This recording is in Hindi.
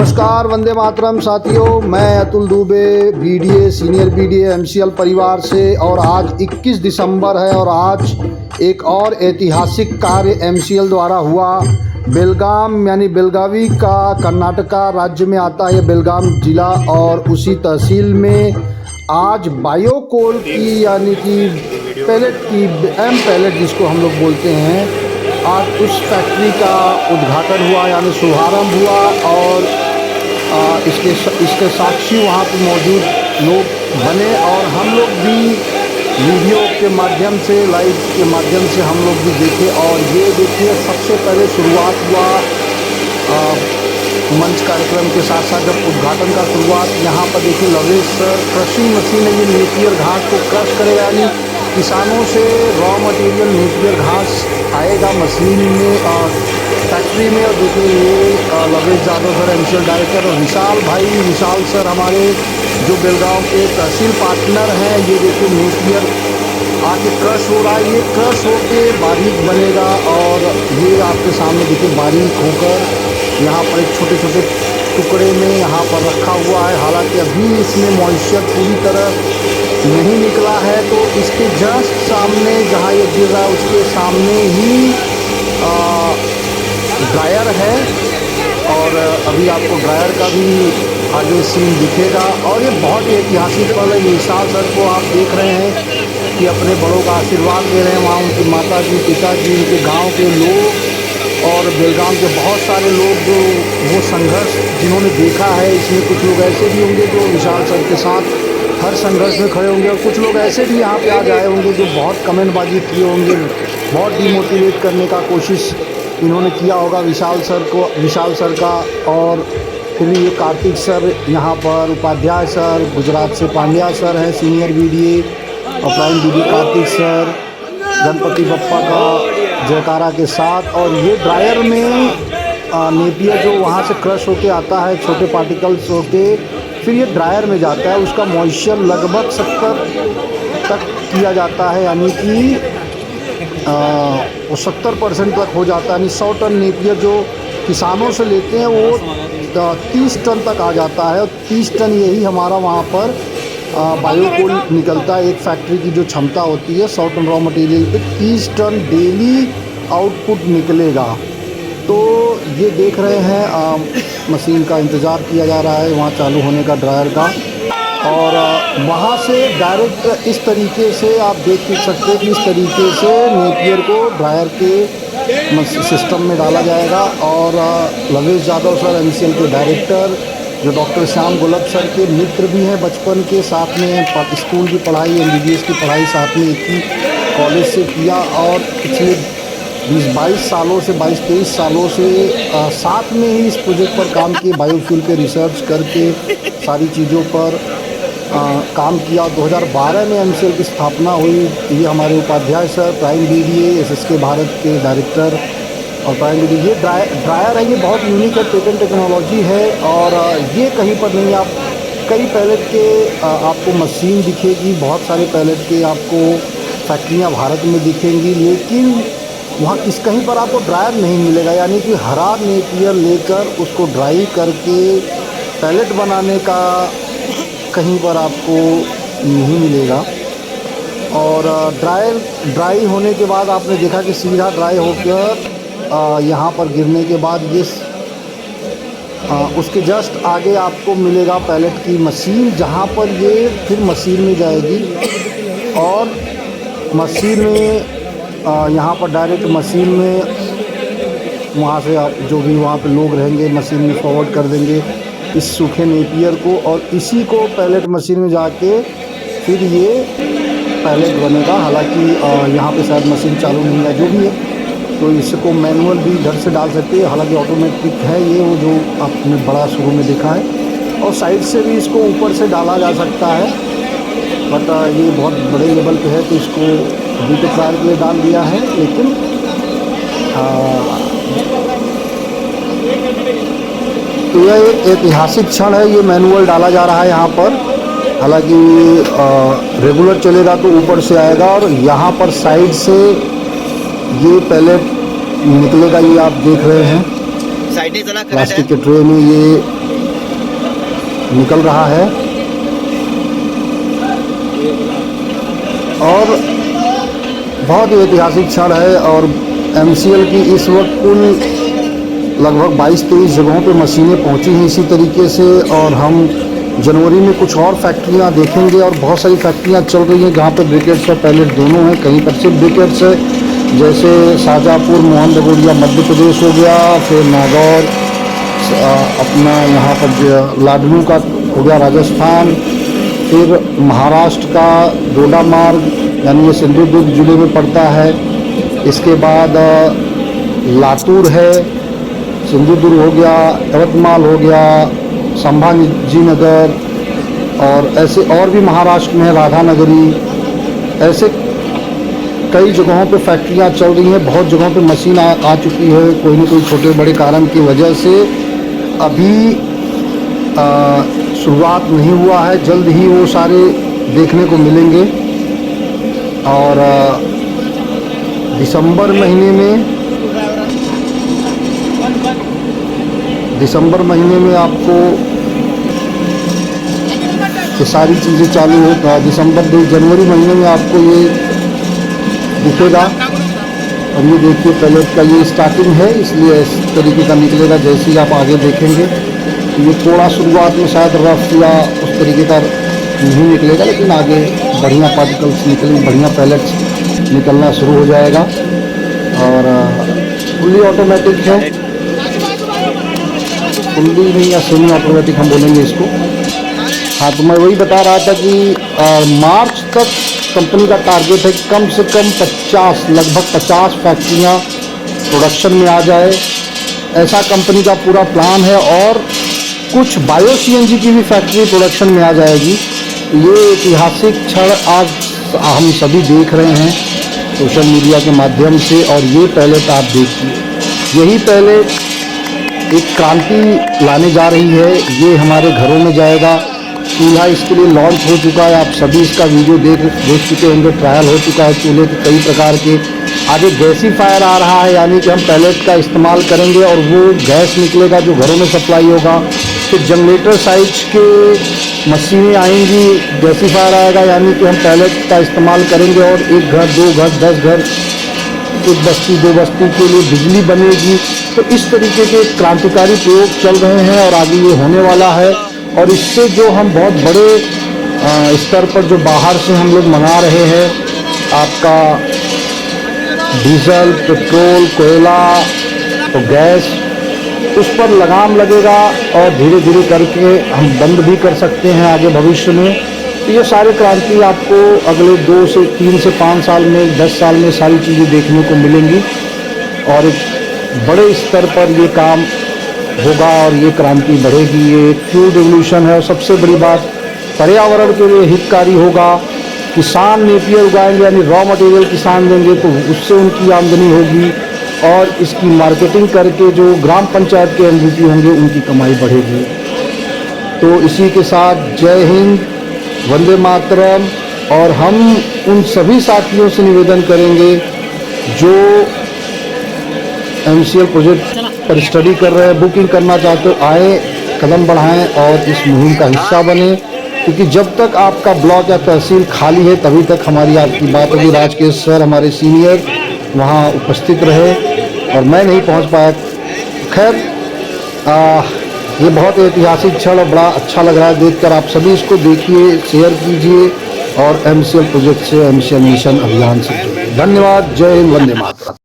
नमस्कार, वंदे मातरम साथियों। मैं Atul Dubey, BDA senior BDA MCL परिवार से। और आज 21 दिसंबर है और आज एक और ऐतिहासिक कार्य एमसीएल द्वारा हुआ। बेलगाम यानी बेलगावी का कर्नाटका राज्य में आता है बेलगाम जिला, और उसी तहसील में आज बायोकोल की यानी कि पैलेट की पैलेट जिसको हम लोग बोलते हैं, आज उस फैक्ट्री का उद्घाटन हुआ यानी शुभारंभ हुआ। और इसके साक्षी वहाँ पे मौजूद लोग बने और हम लोग भी वीडियो के माध्यम से, लाइव के माध्यम से हम लोग भी देखे। और ये देखिए, सबसे पहले शुरुआत हुआ मंच कार्यक्रम के साथ साथ जब उद्घाटन का शुरुआत यहाँ पर देखिए लवेश सर क्रशिंग मशीन है, ये नेपियर घास को क्रश करेगा, यानी किसानों से रॉ मटेरियल नेपियर घास आएगा मशीन में और फैक्ट्री में। और देखिए ये लवेश यादव सर एमसीएल डायरेक्टर, और विशाल सर हमारे जो बेलगांव के तहसील पार्टनर हैं। ये देखिए नेपियर आके क्रश हो रहा है, ये क्रश होके बारीक बनेगा और ये आपके सामने देखिए बारीक होकर यहाँ पर एक छोटे छोटे टुकड़े में यहाँ पर रखा हुआ है। हालांकि अभी इसमें मॉइस्चर पूरी तरह नहीं निकला है, तो इसके जस्ट सामने जहाँ ये गिर रहा है उसके सामने ही ड्रायर है। और अभी आपको ड्रायर का भी आगे सीन दिखेगा। और ये बहुत ही ऐतिहासिक पल है। विशाल सर को आप देख रहे हैं कि अपने बड़ों का आशीर्वाद दे रहे हैं, वहाँ उनकी माता जी, पिताजी, उनके गांव के लोग और बेलगाम के बहुत सारे लोग जो वो संघर्ष जिन्होंने देखा है। इसमें कुछ लोग ऐसे भी होंगे जो विशाल सर के साथ हर संघर्ष में खड़े होंगे, और कुछ लोग ऐसे भी यहाँ पे आ गए होंगे जो बहुत कमेंटबाजी किए होंगे, बहुत डिमोटिवेट करने का कोशिश इन्होंने किया होगा विशाल सर का। और फिर ये कार्तिक सर यहाँ पर, उपाध्याय सर, गुजरात से पांड्या सर हैं सीनियर बीडीए, और prime BDA Kartik sir, Ganpati Bappa का जयकारा के साथ। और ये ड्रायर में नेपियर जो वहाँ से क्रश होके आता है, छोटे पार्टिकल्स होके फिर ये ड्रायर में जाता है। उसका मॉइस्चर लगभग 70 तक किया जाता है, यानी कि वो 70% तक हो जाता है। यानी 100 टन नेपियर जो किसानों से लेते हैं वो 30 टन तक आ जाता है। और 30 टन यही हमारा वहाँ पर बायोकोल निकलता है। एक फैक्ट्री की जो क्षमता होती है 100 टन रॉ मटेरियल पे 30 टन डेली आउटपुट निकलेगा। तो ये देख रहे हैं मशीन का इंतज़ार किया जा रहा है वहाँ चालू होने का, ड्रायर का। और वहाँ से डायरेक्ट इस तरीके से आप देख सकते हैं कि इस तरीके से नेपियर को ड्रायर के सिस्टम में डाला जाएगा। और लवेश यादव सर एमसीएल के डायरेक्टर, जो डॉक्टर श्याम गोलब सर के मित्र भी हैं बचपन के, साथ में स्कूल की पढ़ाई, एमबीबीएस की पढ़ाई साथ में एक ही कॉलेज से किया, और पिछले 20-22 सालों से 22-23 सालों से साथ में ही इस प्रोजेक्ट पर काम किए, बायोफ्यूल पे रिसर्च करके सारी चीज़ों पर काम किया। 2012 में एमसीएल की स्थापना हुई। ये हमारे Upadhyay sir, prime BDA SSK Bharat के डायरेक्टर और प्राइम बीडीए। ये ड्रायर है, ये बहुत यूनिक है, पेटेंट टेक्नोलॉजी है। और ये कहीं पर नहीं, आप कई पैलेट के आपको मशीन दिखेगी, बहुत सारे पैलेट के आपको फैक्ट्रियाँ भारत में दिखेंगी, लेकिन वहाँ कहीं पर आपको ड्रायर नहीं मिलेगा। यानी कि हरा नेपियर लेकर उसको ड्राई करके पैलेट बनाने का कहीं पर आपको नहीं मिलेगा। और ड्राई होने के बाद आपने देखा कि सीधा ड्राई होकर यहाँ पर गिरने के बाद ये उसके जस्ट आगे आपको मिलेगा पैलेट की मशीन, जहाँ पर ये फिर मशीन में जाएगी। और मशीन में यहाँ पर डायरेक्ट मशीन में वहाँ से आप जो भी वहाँ पे लोग रहेंगे मशीन में फॉरवर्ड कर देंगे इस सूखे नेपियर को, और इसी को पैलेट मशीन में जाके फिर ये पैलेट बनेगा। हालांकि यहाँ पे शायद मशीन चालू नहीं है, जो भी है, तो इसको मैनुअल भी इधर से डाल सकते हैं। हालांकि ऑटोमेटिक है ये, वो जो आपने बड़ा शुरू में देखा है। और साइड से भी इसको ऊपर से डाला जा सकता है, बट ये बहुत बड़े लेवल पे है, तो इसको अभी तो ट्रायल के लिए डाल दिया है। लेकिन तो यह एक ऐतिहासिक क्षण है। ये मैनुअल डाला जा रहा है यहाँ पर। हालांकि रेगुलर चलेगा तो ऊपर से आएगा, और यहाँ पर साइड से ये पैलेट निकलेगा, ये आप देख रहे हैं। प्लास्टिक के ट्रे में ये निकल रहा है। और बहुत ही ऐतिहासिक क्षण है। और MCL की इस वक्त कुल लगभग 22-23 जगहों पे मशीनें पहुंची हैं इसी तरीके से। और हम जनवरी में कुछ और फैक्ट्रियां देखेंगे और बहुत सारी फैक्ट्रियां चल रही हैं जहां पे ब्रिकेट्स और पैलेट दोनों हैं। कहीं पर सिर्फ ब्रिकेट्स है, जैसे शाहजहाँपुर मोहन बगोड़िया मध्य प्रदेश हो गया, फिर नागौर अपना यहाँ पर लाडनू का हो गया राजस्थान, फिर महाराष्ट्र का डोडा मार्ग यानी ये सिंधुदुर्ग जिले में पड़ता है। इसके बाद लातूर है, सिंधुदुर्ग हो गया, यवतमाल हो गया, संभाजी नगर, और ऐसे और भी महाराष्ट्र में है राधानगरी। ऐसे कई जगहों पे फैक्ट्रियां चल रही हैं, बहुत जगहों पे मशीन आ चुकी है। कोई न कोई छोटे बड़े कारण की वजह से अभी शुरुआत नहीं हुआ है। जल्द ही वो सारे देखने को मिलेंगे। और दिसंबर महीने में आपको ये सारी चीज़ें चालू हो। जनवरी महीने में आपको ये दिखेगा। और ये देखिए पैलेट का ये स्टार्टिंग है, इसलिए इस तरीके का निकलेगा। जैसे ही आप आगे देखेंगे तो ये थोड़ा शुरुआत में शायद रफ या उस तरीके का नहीं निकलेगा, लेकिन आगे बढ़िया पार्टिकल्स निकलेंगे, बढ़िया पैलेट्स निकलना शुरू हो जाएगा। और फुल्ली ऑटोमेटिक है, फुल्ली नहीं या सेमी ऑटोमेटिक हम बोलेंगे इसको। हाँ, तो मैं वही बता रहा था कि मार्च तक कंपनी का टारगेट है कि कम से कम 50 लगभग 50 फैक्ट्रियाँ प्रोडक्शन में आ जाए, ऐसा कंपनी का पूरा प्लान है। और कुछ बायो CNG की भी फैक्ट्री प्रोडक्शन में आ जाएगी। ये ऐतिहासिक क्षण आज हम सभी देख रहे हैं सोशल मीडिया के माध्यम से। और ये पैलेट आप देखिए, यही पैलेट एक क्रांति लाने जा रही है। ये हमारे घरों में जाएगा। चूल्हा इसके लिए लॉन्च हो चुका है, आप सभी इसका वीडियो देख चुके होंगे। ट्रायल हो चुका है चूल्हे के कई प्रकार के। आगे गैसीफायर आ रहा है, यानी कि हम पैलेट का इस्तेमाल करेंगे और वो गैस निकलेगा जो घरों में सप्लाई होगा। फिर जनरेटर साइज के मशीनें आएंगी, गैसीफायर आएगा, यानी कि हम पैलेट का इस्तेमाल करेंगे और 1 घर 2 घर 10 घर 1 बस्ती 2 बस्ती के लिए बिजली बनेगी। तो इस तरीके के क्रांतिकारी प्रयोग चल रहे हैं और आगे ये होने वाला है। और इससे जो हम बहुत बड़े स्तर पर जो बाहर से हम लोग मंगा रहे हैं, आपका डीजल, पेट्रोल, कोयला, तो गैस, उस पर लगाम लगेगा। और धीरे धीरे करके हम बंद भी कर सकते हैं आगे भविष्य में। तो ये सारे क्रांति आपको अगले 2 से 3 से 5 साल में, 10 साल में सारी चीज़ें देखने को मिलेंगी। और एक बड़े स्तर पर ये काम होगा और ये क्रांति बढ़ेगी। ये एक फ्यूल रिवोल्यूशन है। और सबसे बड़ी बात, पर्यावरण के लिए हितकारी होगा। किसान नेपियर उगाएंगे, यानी रॉ मटेरियल किसान देंगे, तो उससे उनकी आमदनी होगी। और इसकी मार्केटिंग करके जो ग्राम पंचायत के MVP होंगे, उनकी कमाई बढ़ेगी। तो इसी के साथ जय हिंद, वंदे मातरम। और हम उन सभी साथियों से निवेदन करेंगे जो MCL प्रोजेक्ट पर स्टडी कर रहे हैं, बुकिंग करना चाहते हो, आए, कदम बढ़ाएं और इस मुहिम का हिस्सा बने। क्योंकि जब तक आपका ब्लॉक या तहसील खाली है, तभी तक हमारी आपकी बात होगी। राजकेश सर हमारे सीनियर वहाँ उपस्थित रहे और मैं नहीं पहुँच पाया। खैर, ये बहुत ऐतिहासिक क्षण और बड़ा अच्छा लग रहा है देखकर। आप सभी इसको देखिए, शेयर कीजिए और MCL प्रोजेक्ट से, MCL मिशन अभियान से जुड़िए। धन्यवाद। जय हिंद, वंदे मातरम।